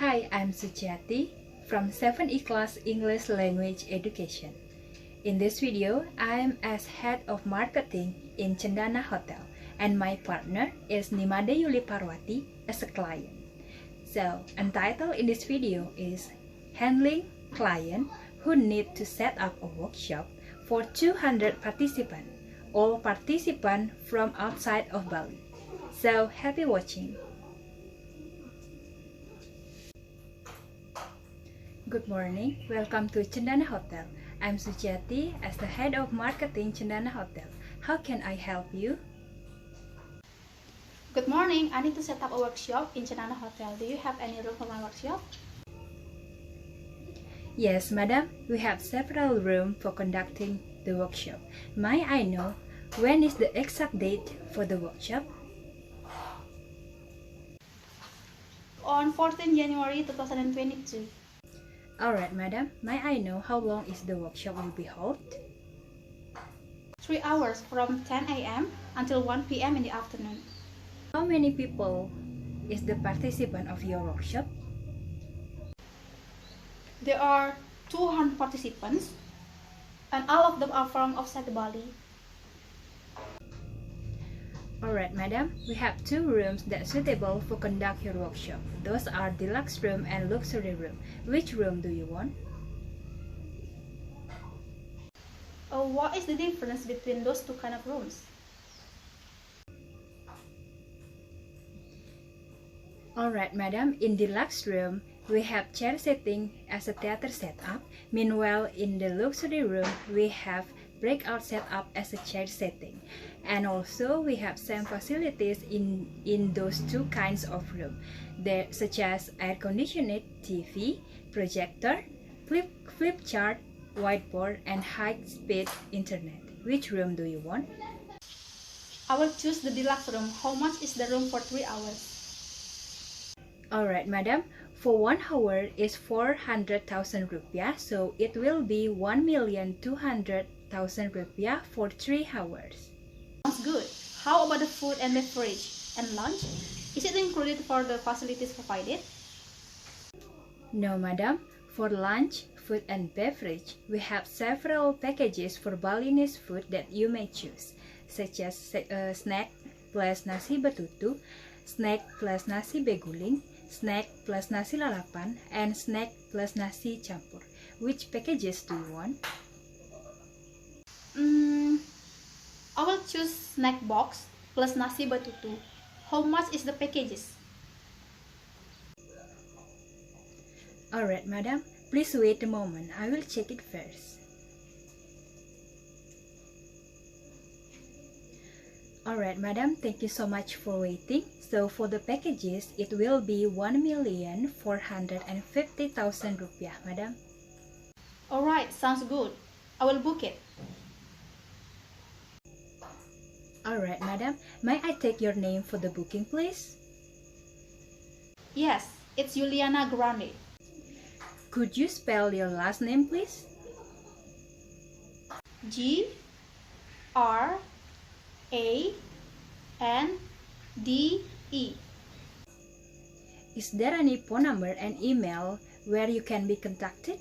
Hi, I'm Suciati from 7E Class English Language Education. In this video, I'm as head of marketing in Cendana Hotel, and my partner is Nimade Yuli Parwati as a client. So, untitled in this video is Handling Client who need to set up a workshop for 200 participants, all participants from outside of Bali. So, happy watching! Good morning, welcome to Cendana Hotel. I'm Suciati as the head of marketing Cendana Hotel. How can I help you? Good morning, I need to set up a workshop in Cendana Hotel. Do you have any room for my workshop? Yes, madam, we have several rooms for conducting the workshop. May I know when is the exact date for the workshop? On 14 January 2022. Alright, madam, may I know how long is the workshop will be held? 3 hours from 10 a.m. until 1 p.m. in the afternoon. How many people is the participant of your workshop? There are 200 participants and all of them are from outside Bali. Alright, madam, we have 2 rooms that are suitable for conduct your workshop. Those are deluxe room and luxury room. Which room do you want? What is the difference between those two kind of rooms? Alright, madam, in deluxe room, we have chair setting as a theater setup. Meanwhile, in the luxury room, we have breakout setup as a chair setting. And also, we have same facilities in those 2 kinds of room, such as air conditioned TV, projector, flip chart, whiteboard, and high-speed internet. Which room do you want? I will choose the deluxe room. How much is the room for 3 hours? Alright, madam, for 1 hour is 400,000 rupiah, so it will be 1,200,000 rupiah for 3 hours. Sounds good. How about the food and beverage and lunch? Is it included for the facilities provided? No, madam. For lunch, food and beverage, we have several packages for Balinese food that you may choose, such as snack plus nasi betutu, snack plus nasi beguling, snack plus nasi lalapan, and snack plus nasi campur. Which packages do you want? I will choose snack box plus nasi betutu. How much is the packages? Alright, madam. Please wait a moment. I will check it first. Alright, madam. Thank you so much for waiting. So for the packages, it will be 1,450,000 rupiah, madam. Alright, sounds good. I will book it. Alright, madam. May I take your name for the booking, please? Yes, it's Juliana Grande. Could you spell your last name, please? Grande. Is there any phone number and email where you can be contacted?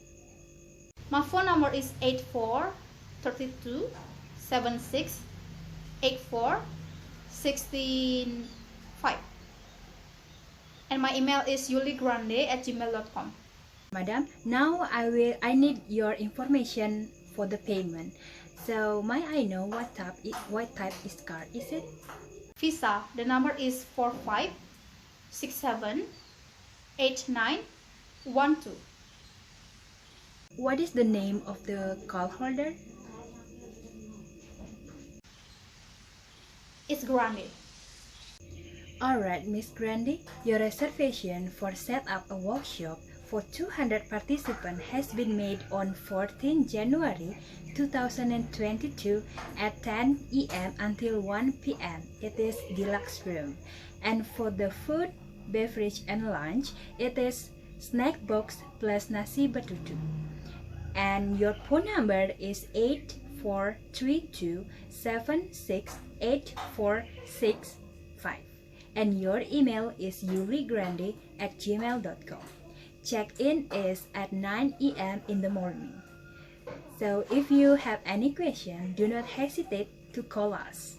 My phone number is 8432768465 and my email is yuligrande@gmail.com. Madam, now I need your information for the payment. So may I know what type is card is it? Visa. The number is 45678912. What is the name of the card holder? It's Grande. Alright, Miss Grande, your reservation for set up a workshop for 200 participants has been made on 14 January 2022 at 10 a.m. until 1 p.m. It is deluxe room. And for the food, beverage, and lunch, it is snack box plus nasi betutu. And your phone number is 8432768465. And your email is yuligrande@gmail.com. Check-in is at 9 a.m. in the morning. So if you have any question, do not hesitate to call us.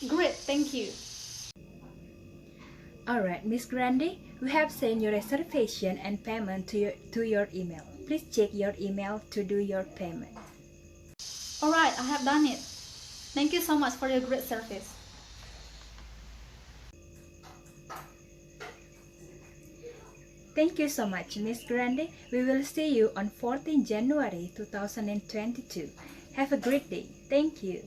Great, thank you. Alright, Miss Grande, we have sent your reservation and payment to your email. Please check your email to do your payment. Alright, I have done it. Thank you so much for your great service. Thank you so much, Miss Grande. We will see you on 14 January 2022. Have a great day. Thank you.